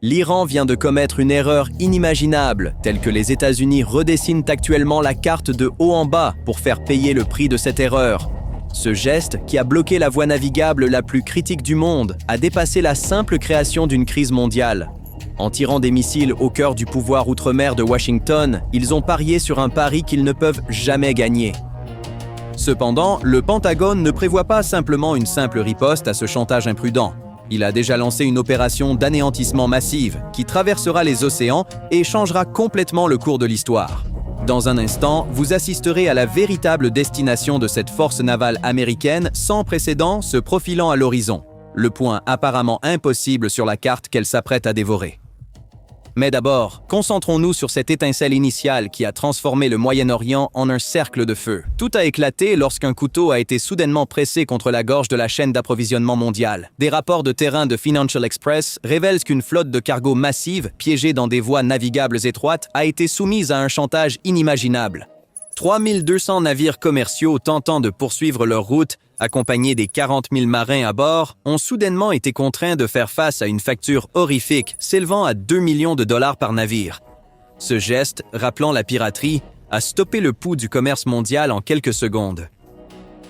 L'Iran vient de commettre une erreur inimaginable, telle que les États-Unis redessinent actuellement la carte de haut en bas pour faire payer le prix de cette erreur. Ce geste, qui a bloqué la voie navigable la plus critique du monde, a dépassé la simple création d'une crise mondiale. En tirant des missiles au cœur du pouvoir outre-mer de Washington, ils ont parié sur un pari qu'ils ne peuvent jamais gagner. Cependant, le Pentagone ne prévoit pas simplement une simple riposte à ce chantage imprudent. Il a déjà lancé une opération d'anéantissement massive qui traversera les océans et changera complètement le cours de l'histoire. Dans un instant, vous assisterez à la véritable destination de cette force navale américaine sans précédent se profilant à l'horizon, le point apparemment impossible sur la carte qu'elle s'apprête à dévorer. Mais d'abord, concentrons-nous sur cette étincelle initiale qui a transformé le Moyen-Orient en un cercle de feu. Tout a éclaté lorsqu'un couteau a été soudainement pressé contre la gorge de la chaîne d'approvisionnement mondiale. Des rapports de terrain de Financial Express révèlent qu'une flotte de cargos massive, piégée dans des voies navigables étroites, a été soumise à un chantage inimaginable. 3200 navires commerciaux tentant de poursuivre leur route, accompagnés des 40 000 marins à bord, ont soudainement été contraints de faire face à une facture horrifique s'élevant à 2 millions de dollars par navire. Ce geste, rappelant la piraterie, a stoppé le pouls du commerce mondial en quelques secondes.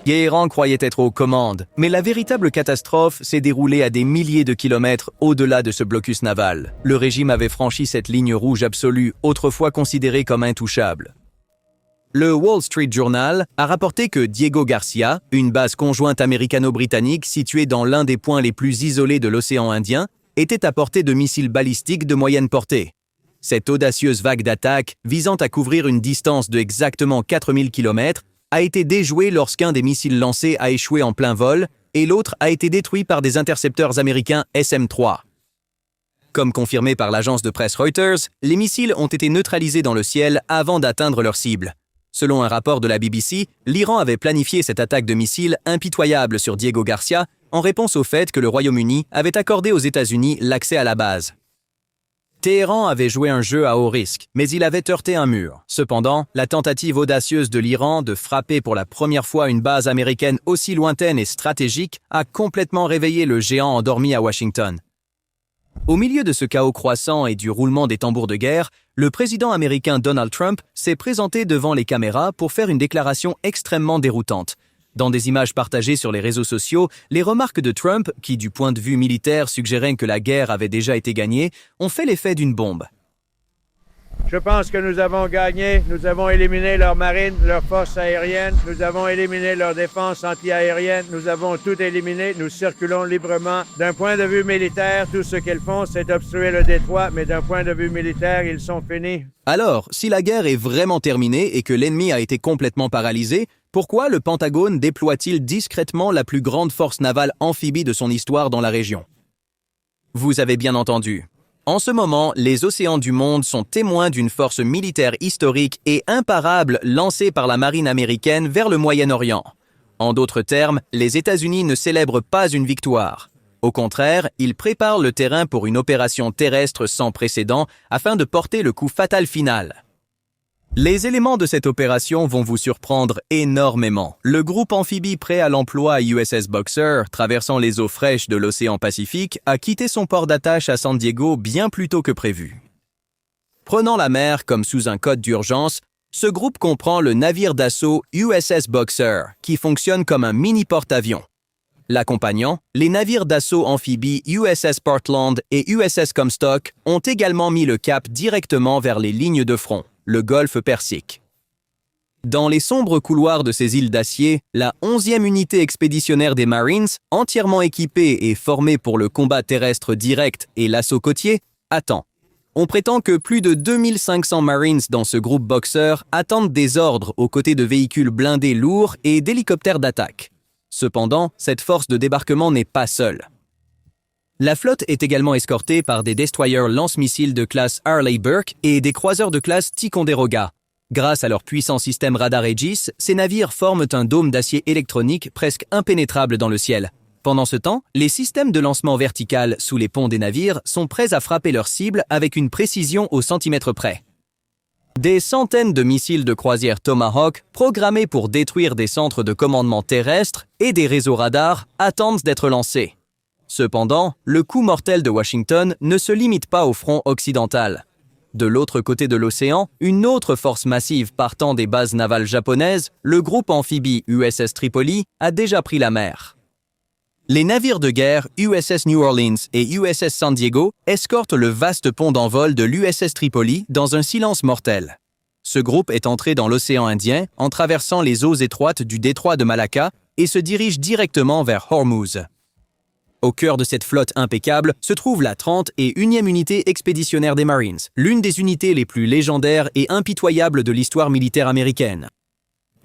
Téhéran croyait être aux commandes, mais la véritable catastrophe s'est déroulée à des milliers de kilomètres au-delà de ce blocus naval. Le régime avait franchi cette ligne rouge absolue, autrefois considérée comme intouchable. Le Wall Street Journal a rapporté que Diego Garcia, une base conjointe américano-britannique située dans l'un des points les plus isolés de l'océan Indien, était à portée de missiles balistiques de moyenne portée. Cette audacieuse vague d'attaque, visant à couvrir une distance de exactement 4000 km, a été déjouée lorsqu'un des missiles lancés a échoué en plein vol et l'autre a été détruit par des intercepteurs américains SM-3. Comme confirmé par l'agence de presse Reuters, les missiles ont été neutralisés dans le ciel avant d'atteindre leur cible. Selon un rapport de la BBC, l'Iran avait planifié cette attaque de missiles impitoyable sur Diego Garcia en réponse au fait que le Royaume-Uni avait accordé aux États-Unis l'accès à la base. Téhéran avait joué un jeu à haut risque, mais il avait heurté un mur. Cependant, la tentative audacieuse de l'Iran de frapper pour la première fois une base américaine aussi lointaine et stratégique a complètement réveillé le géant endormi à Washington. Au milieu de ce chaos croissant et du roulement des tambours de guerre, le président américain Donald Trump s'est présenté devant les caméras pour faire une déclaration extrêmement déroutante. Dans des images partagées sur les réseaux sociaux, les remarques de Trump, qui du point de vue militaire suggéraient que la guerre avait déjà été gagnée, ont fait l'effet d'une bombe. Je pense que nous avons gagné, nous avons éliminé leur marine, leur force aérienne, nous avons éliminé leur défense antiaérienne, nous avons tout éliminé, nous circulons librement. D'un point de vue militaire, tout ce qu'ils font, c'est obstruer le détroit, mais d'un point de vue militaire, ils sont finis. Alors, si la guerre est vraiment terminée et que l'ennemi a été complètement paralysé, pourquoi le Pentagone déploie-t-il discrètement la plus grande force navale amphibie de son histoire dans la région? Vous avez bien entendu. En ce moment, les océans du monde sont témoins d'une force militaire historique et imparable lancée par la marine américaine vers le Moyen-Orient. En d'autres termes, les États-Unis ne célèbrent pas une victoire. Au contraire, ils préparent le terrain pour une opération terrestre sans précédent afin de porter le coup fatal final. Les éléments de cette opération vont vous surprendre énormément. Le groupe amphibie prêt à l'emploi USS Boxer, traversant les eaux fraîches de l'océan Pacifique, a quitté son port d'attache à San Diego bien plus tôt que prévu. Prenant la mer comme sous un code d'urgence, ce groupe comprend le navire d'assaut USS Boxer, qui fonctionne comme un mini porte-avions. L'accompagnant, les navires d'assaut amphibies USS Portland et USS Comstock ont également mis le cap directement vers les lignes de front, le golfe Persique. Dans les sombres couloirs de ces îles d'acier, la 11e unité expéditionnaire des Marines, entièrement équipée et formée pour le combat terrestre direct et l'assaut côtier, attend. On prétend que plus de 2500 Marines dans ce groupe Boxer attendent des ordres aux côtés de véhicules blindés lourds et d'hélicoptères d'attaque. Cependant, cette force de débarquement n'est pas seule. La flotte est également escortée par des destroyers lance-missiles de classe Arleigh Burke et des croiseurs de classe Ticonderoga. Grâce à leur puissant système radar Aegis, ces navires forment un dôme d'acier électronique presque impénétrable dans le ciel. Pendant ce temps, les systèmes de lancement vertical sous les ponts des navires sont prêts à frapper leur cible avec une précision au centimètre près. Des centaines de missiles de croisière Tomahawk, programmés pour détruire des centres de commandement terrestres et des réseaux radars, attendent d'être lancés. Cependant, le coup mortel de Washington ne se limite pas au front occidental. De l'autre côté de l'océan, une autre force massive partant des bases navales japonaises, le groupe amphibie USS Tripoli, a déjà pris la mer. Les navires de guerre USS New Orleans et USS San Diego escortent le vaste pont d'envol de l'USS Tripoli dans un silence mortel. Ce groupe est entré dans l'océan Indien en traversant les eaux étroites du détroit de Malacca et se dirige directement vers Hormuz. Au cœur de cette flotte impeccable se trouve la 31e unité expéditionnaire des Marines, l'une des unités les plus légendaires et impitoyables de l'histoire militaire américaine.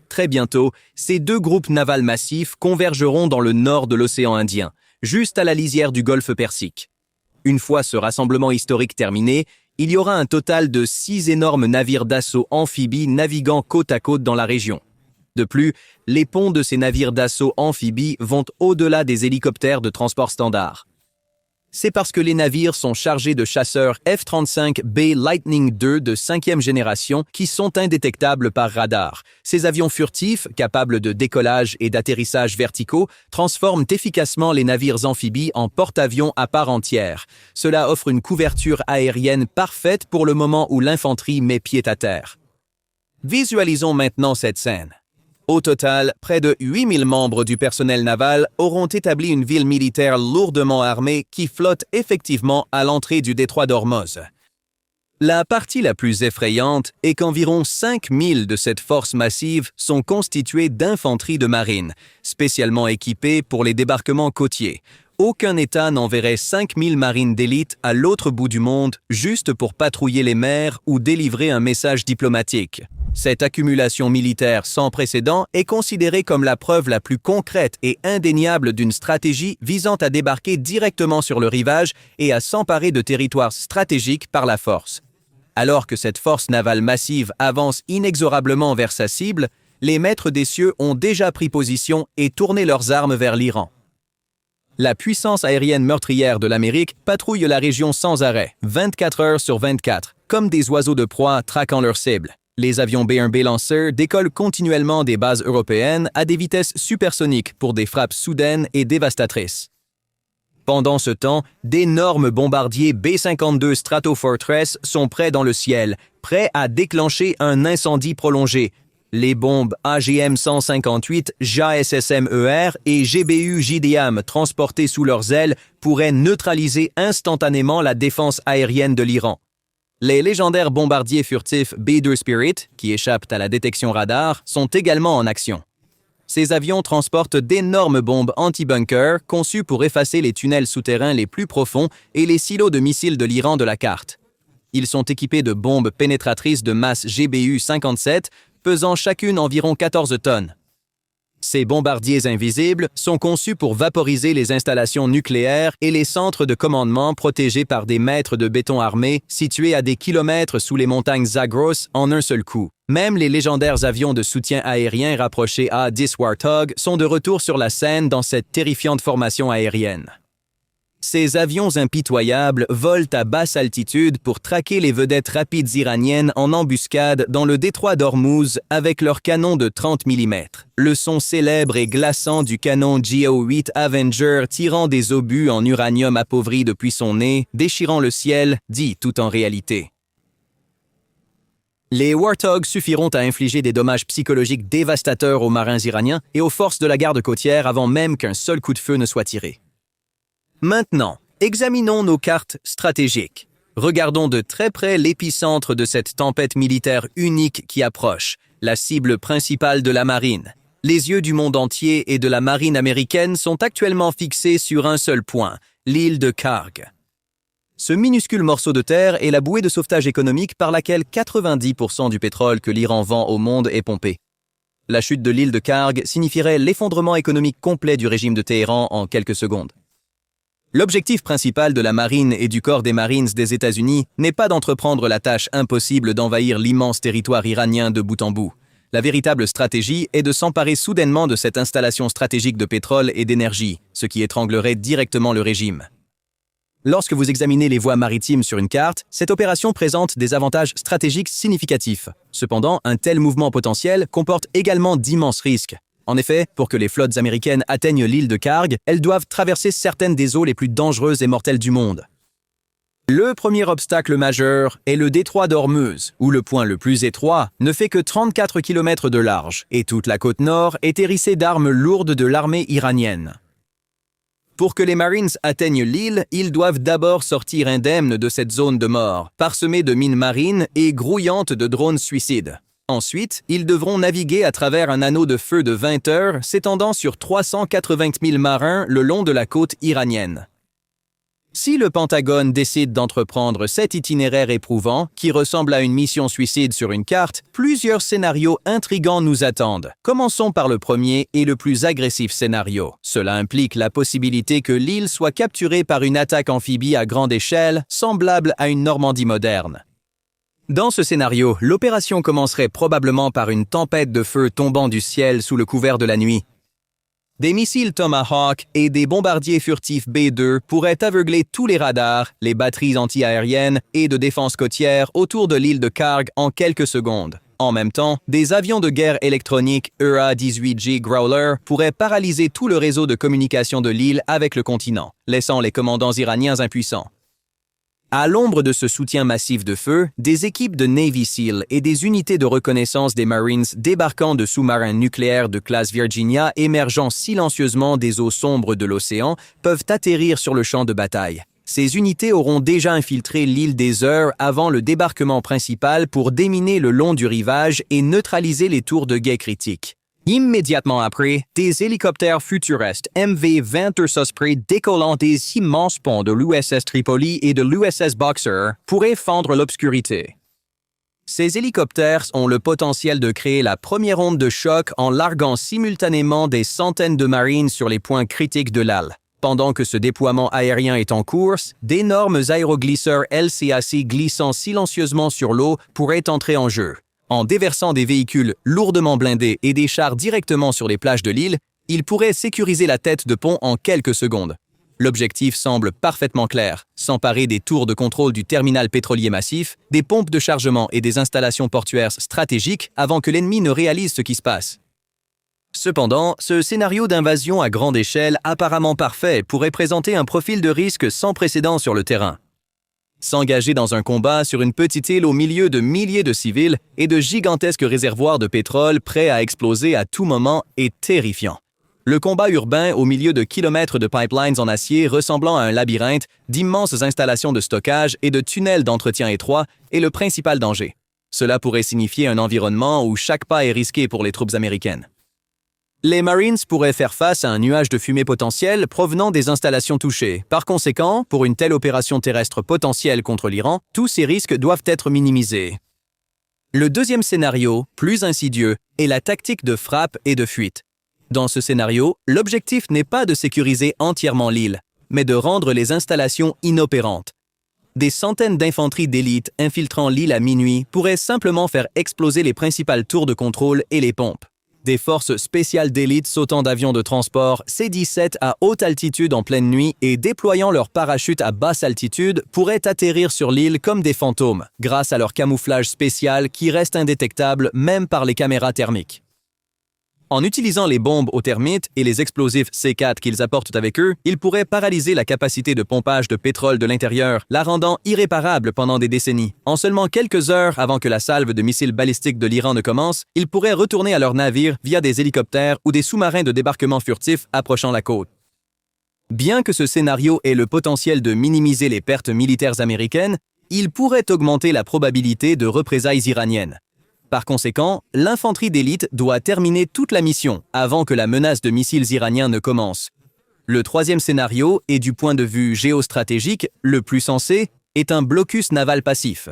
Très bientôt, ces deux groupes navals massifs convergeront dans le nord de l'océan Indien, juste à la lisière du golfe Persique. Une fois ce rassemblement historique terminé, il y aura un total de 6 énormes navires d'assaut amphibies naviguant côte à côte dans la région. De plus, les ponts de ces navires d'assaut amphibies vont au-delà des hélicoptères de transport standard. C'est parce que les navires sont chargés de chasseurs F-35B Lightning II de 5e génération qui sont indétectables par radar. Ces avions furtifs, capables de décollage et d'atterrissage verticaux, transforment efficacement les navires amphibies en porte-avions à part entière. Cela offre une couverture aérienne parfaite pour le moment où l'infanterie met pied à terre. Visualisons maintenant cette scène. Au total, près de 8000 membres du personnel naval auront établi une ville militaire lourdement armée qui flotte effectivement à l'entrée du détroit d'Ormuz. La partie la plus effrayante est qu'environ 5000 de cette force massive sont constituées d'infanterie de marine, spécialement équipée pour les débarquements côtiers. Aucun État n'enverrait 5000 marines d'élite à l'autre bout du monde juste pour patrouiller les mers ou délivrer un message diplomatique. Cette accumulation militaire sans précédent est considérée comme la preuve la plus concrète et indéniable d'une stratégie visant à débarquer directement sur le rivage et à s'emparer de territoires stratégiques par la force. Alors que cette force navale massive avance inexorablement vers sa cible, les maîtres des cieux ont déjà pris position et tourné leurs armes vers l'Iran. La puissance aérienne meurtrière de l'Amérique patrouille la région sans arrêt, 24 heures sur 24, comme des oiseaux de proie traquant leur cible. Les avions B-1B lanceurs décollent continuellement des bases européennes à des vitesses supersoniques pour des frappes soudaines et dévastatrices. Pendant ce temps, d'énormes bombardiers B-52 Stratofortress sont prêts dans le ciel, prêts à déclencher un incendie prolongé. Les bombes AGM-158, JASSM-ER et GBU-JDAM transportées sous leurs ailes pourraient neutraliser instantanément la défense aérienne de l'Iran. Les légendaires bombardiers furtifs B-2 Spirit, qui échappent à la détection radar, sont également en action. Ces avions transportent d'énormes bombes anti-bunker conçues pour effacer les tunnels souterrains les plus profonds et les silos de missiles de l'Iran de la carte. Ils sont équipés de bombes pénétratrices de masse GBU-57, pesant chacune environ 14 tonnes. Ces bombardiers invisibles sont conçus pour vaporiser les installations nucléaires et les centres de commandement protégés par des mètres de béton armé situés à des kilomètres sous les montagnes Zagros en un seul coup. Même les légendaires avions de soutien aérien rapprochés A-10 Warthog sont de retour sur la scène dans cette terrifiante formation aérienne. Ces avions impitoyables volent à basse altitude pour traquer les vedettes rapides iraniennes en embuscade dans le détroit d'Ormuz avec leurs canons de 30 mm. Le son célèbre et glaçant du canon GO-8 Avenger tirant des obus en uranium appauvri depuis son nez, déchirant le ciel, dit tout en réalité. Les Warthogs suffiront à infliger des dommages psychologiques dévastateurs aux marins iraniens et aux forces de la garde côtière avant même qu'un seul coup de feu ne soit tiré. Maintenant, examinons nos cartes stratégiques. Regardons de très près l'épicentre de cette tempête militaire unique qui approche, la cible principale de la marine. Les yeux du monde entier et de la marine américaine sont actuellement fixés sur un seul point, l'île de Kharg. Ce minuscule morceau de terre est la bouée de sauvetage économique par laquelle 90% du pétrole que l'Iran vend au monde est pompé. La chute de l'île de Kharg signifierait l'effondrement économique complet du régime de Téhéran en quelques secondes. L'objectif principal de la marine et du corps des Marines des États-Unis n'est pas d'entreprendre la tâche impossible d'envahir l'immense territoire iranien de bout en bout. La véritable stratégie est de s'emparer soudainement de cette installation stratégique de pétrole et d'énergie, ce qui étranglerait directement le régime. Lorsque vous examinez les voies maritimes sur une carte, cette opération présente des avantages stratégiques significatifs. Cependant, un tel mouvement potentiel comporte également d'immenses risques. En effet, pour que les flottes américaines atteignent l'île de Kharg, elles doivent traverser certaines des eaux les plus dangereuses et mortelles du monde. Le premier obstacle majeur est le détroit d'Ormuz, où le point le plus étroit ne fait que 34 km de large, et toute la côte nord est hérissée d'armes lourdes de l'armée iranienne. Pour que les Marines atteignent l'île, ils doivent d'abord sortir indemnes de cette zone de mort, parsemée de mines marines et grouillante de drones suicides. Ensuite, ils devront naviguer à travers un anneau de feu de 20 heures s'étendant sur 380 000 marins le long de la côte iranienne. Si le Pentagone décide d'entreprendre cet itinéraire éprouvant, qui ressemble à une mission suicide sur une carte, plusieurs scénarios intrigants nous attendent. Commençons par le premier et le plus agressif scénario. Cela implique la possibilité que l'île soit capturée par une attaque amphibie à grande échelle, semblable à une Normandie moderne. Dans ce scénario, l'opération commencerait probablement par une tempête de feu tombant du ciel sous le couvert de la nuit. Des missiles Tomahawk et des bombardiers furtifs B-2 pourraient aveugler tous les radars, les batteries anti-aériennes et de défense côtière autour de l'île de Kharg en quelques secondes. En même temps, des avions de guerre électroniques EA-18G Growler pourraient paralyser tout le réseau de communication de l'île avec le continent, laissant les commandants iraniens impuissants. À l'ombre de ce soutien massif de feu, des équipes de Navy SEAL et des unités de reconnaissance des Marines débarquant de sous-marins nucléaires de classe Virginia émergeant silencieusement des eaux sombres de l'océan peuvent atterrir sur le champ de bataille. Ces unités auront déjà infiltré l'île des heures avant le débarquement principal pour déminer le long du rivage et neutraliser les tours de guet critiques. Immédiatement après, des hélicoptères futuristes MV-20 Osprey décollant des immenses ponts de l'USS Tripoli et de l'USS Boxer pourraient fendre l'obscurité. Ces hélicoptères ont le potentiel de créer la première onde de choc en larguant simultanément des centaines de marines sur les points critiques de l'île. Pendant que ce déploiement aérien est en course, d'énormes aéroglisseurs LCAC glissant silencieusement sur l'eau pourraient entrer en jeu. En déversant des véhicules lourdement blindés et des chars directement sur les plages de l'île, ils pourraient sécuriser la tête de pont en quelques secondes. L'objectif semble parfaitement clair, s'emparer des tours de contrôle du terminal pétrolier massif, des pompes de chargement et des installations portuaires stratégiques avant que l'ennemi ne réalise ce qui se passe. Cependant, ce scénario d'invasion à grande échelle apparemment parfait pourrait présenter un profil de risque sans précédent sur le terrain. S'engager dans un combat sur une petite île au milieu de milliers de civils et de gigantesques réservoirs de pétrole prêts à exploser à tout moment est terrifiant. Le combat urbain au milieu de kilomètres de pipelines en acier ressemblant à un labyrinthe, d'immenses installations de stockage et de tunnels d'entretien étroits est le principal danger. Cela pourrait signifier un environnement où chaque pas est risqué pour les troupes américaines. Les Marines pourraient faire face à un nuage de fumée potentiel provenant des installations touchées. Par conséquent, pour une telle opération terrestre potentielle contre l'Iran, tous ces risques doivent être minimisés. Le deuxième scénario, plus insidieux, est la tactique de frappe et de fuite. Dans ce scénario, l'objectif n'est pas de sécuriser entièrement l'île, mais de rendre les installations inopérantes. Des centaines d'infanteries d'élite infiltrant l'île à minuit pourraient simplement faire exploser les principales tours de contrôle et les pompes. Des forces spéciales d'élite sautant d'avions de transport C-17 à haute altitude en pleine nuit et déployant leurs parachutes à basse altitude pourraient atterrir sur l'île comme des fantômes, grâce à leur camouflage spécial qui reste indétectable même par les caméras thermiques. En utilisant les bombes aux termites et les explosifs C4 qu'ils apportent avec eux, ils pourraient paralyser la capacité de pompage de pétrole de l'intérieur, la rendant irréparable pendant des décennies. En seulement quelques heures avant que la salve de missiles balistiques de l'Iran ne commence, ils pourraient retourner à leurs navires via des hélicoptères ou des sous-marins de débarquement furtifs approchant la côte. Bien que ce scénario ait le potentiel de minimiser les pertes militaires américaines, il pourrait augmenter la probabilité de représailles iraniennes. Par conséquent, l'infanterie d'élite doit terminer toute la mission avant que la menace de missiles iraniens ne commence. Le troisième scénario, et du point de vue géostratégique, le plus sensé, est un blocus naval passif.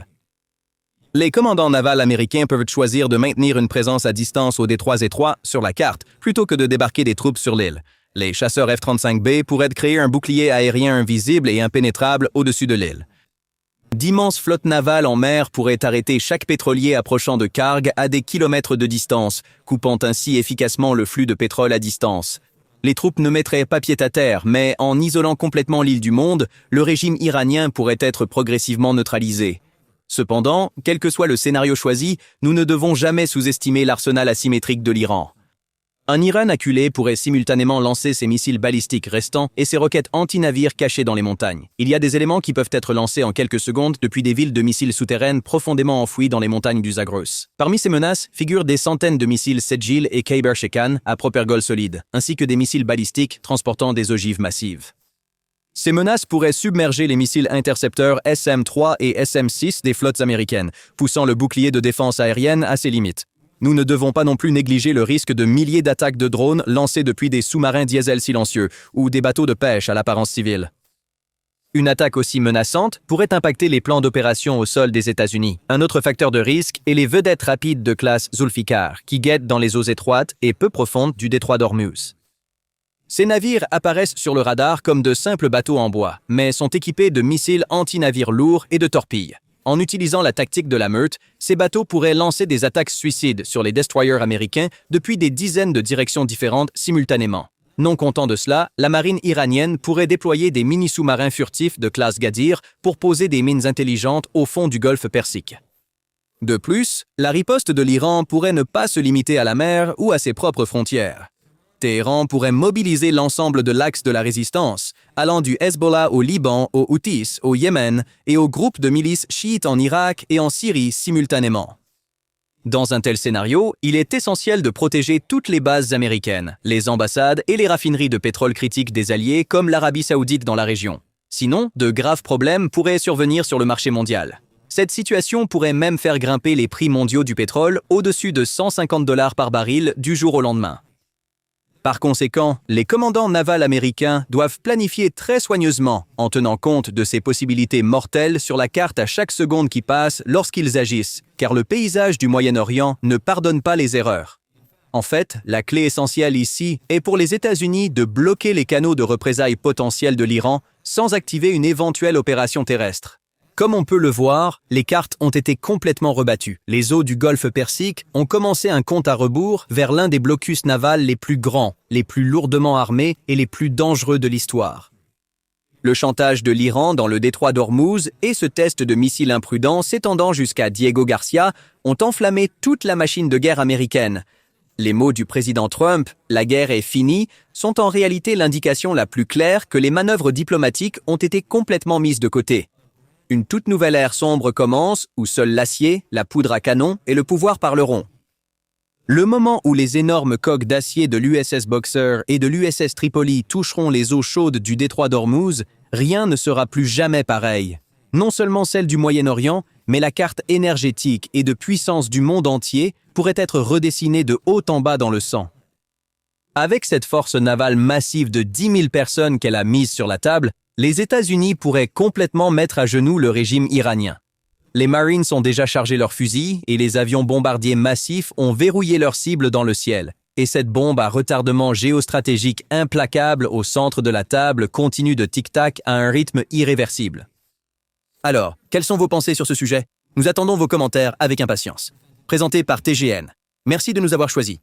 Les commandants navals américains peuvent choisir de maintenir une présence à distance aux détroits étroits sur la carte, plutôt que de débarquer des troupes sur l'île. Les chasseurs F-35B pourraient créer un bouclier aérien invisible et impénétrable au-dessus de l'île. D'immenses flottes navales en mer pourraient arrêter chaque pétrolier approchant de Kharg à des kilomètres de distance, coupant ainsi efficacement le flux de pétrole à distance. Les troupes ne mettraient pas pied à terre, mais en isolant complètement l'île du monde, le régime iranien pourrait être progressivement neutralisé. Cependant, quel que soit le scénario choisi, nous ne devons jamais sous-estimer l'arsenal asymétrique de l'Iran. Un Iran acculé pourrait simultanément lancer ses missiles balistiques restants et ses roquettes anti-navires cachées dans les montagnes. Il y a des éléments qui peuvent être lancés en quelques secondes depuis des villes de missiles souterraines profondément enfouies dans les montagnes du Zagros. Parmi ces menaces figurent des centaines de missiles Sedjil et Khaybar-Shekan à propergol solide, ainsi que des missiles balistiques transportant des ogives massives. Ces menaces pourraient submerger les missiles intercepteurs SM-3 et SM-6 des flottes américaines, poussant le bouclier de défense aérienne à ses limites. Nous ne devons pas non plus négliger le risque de milliers d'attaques de drones lancées depuis des sous-marins diesel silencieux ou des bateaux de pêche à l'apparence civile. Une attaque aussi menaçante pourrait impacter les plans d'opération au sol des États-Unis. Un autre facteur de risque est les vedettes rapides de classe Zulfikar, qui guettent dans les eaux étroites et peu profondes du détroit d'Ormuz. Ces navires apparaissent sur le radar comme de simples bateaux en bois, mais sont équipés de missiles anti-navires lourds et de torpilles. En utilisant la tactique de la meute, ces bateaux pourraient lancer des attaques suicides sur les destroyers américains depuis des dizaines de directions différentes simultanément. Non content de cela, la marine iranienne pourrait déployer des mini-sous-marins furtifs de classe Gadir pour poser des mines intelligentes au fond du golfe Persique. De plus, la riposte de l'Iran pourrait ne pas se limiter à la mer ou à ses propres frontières. Téhéran pourrait mobiliser l'ensemble de l'axe de la résistance, allant du Hezbollah au Liban, aux Houthis, au Yémen et aux groupes de milices chiites en Irak et en Syrie simultanément. Dans un tel scénario, il est essentiel de protéger toutes les bases américaines, les ambassades et les raffineries de pétrole critiques des alliés comme l'Arabie Saoudite dans la région. Sinon, de graves problèmes pourraient survenir sur le marché mondial. Cette situation pourrait même faire grimper les prix mondiaux du pétrole au-dessus de $150 par baril du jour au lendemain. Par conséquent, les commandants navals américains doivent planifier très soigneusement en tenant compte de ces possibilités mortelles sur la carte à chaque seconde qui passe lorsqu'ils agissent, car le paysage du Moyen-Orient ne pardonne pas les erreurs. En fait, la clé essentielle ici est pour les États-Unis de bloquer les canaux de représailles potentiels de l'Iran sans activer une éventuelle opération terrestre. Comme on peut le voir, les cartes ont été complètement rebattues. Les eaux du golfe Persique ont commencé un compte à rebours vers l'un des blocus navals les plus grands, les plus lourdement armés et les plus dangereux de l'histoire. Le chantage de l'Iran dans le détroit d'Ormuz et ce test de missiles imprudents s'étendant jusqu'à Diego Garcia ont enflammé toute la machine de guerre américaine. Les mots du président Trump, « la guerre est finie », sont en réalité l'indication la plus claire que les manœuvres diplomatiques ont été complètement mises de côté. Une toute nouvelle ère sombre commence où seul l'acier, la poudre à canon et le pouvoir parleront. Le moment où les énormes coques d'acier de l'USS Boxer et de l'USS Tripoli toucheront les eaux chaudes du détroit d'Ormuz, rien ne sera plus jamais pareil. Non seulement celle du Moyen-Orient, mais la carte énergétique et de puissance du monde entier pourrait être redessinée de haut en bas dans le sang. Avec cette force navale massive de 10 000 personnes qu'elle a mise sur la table, les États-Unis pourraient complètement mettre à genoux le régime iranien. Les Marines ont déjà chargé leurs fusils et les avions bombardiers massifs ont verrouillé leurs cibles dans le ciel. Et cette bombe à retardement géostratégique implacable au centre de la table continue de tic-tac à un rythme irréversible. Alors, quelles sont vos pensées sur ce sujet? Nous attendons vos commentaires avec impatience. Présenté par TGN. Merci de nous avoir choisis.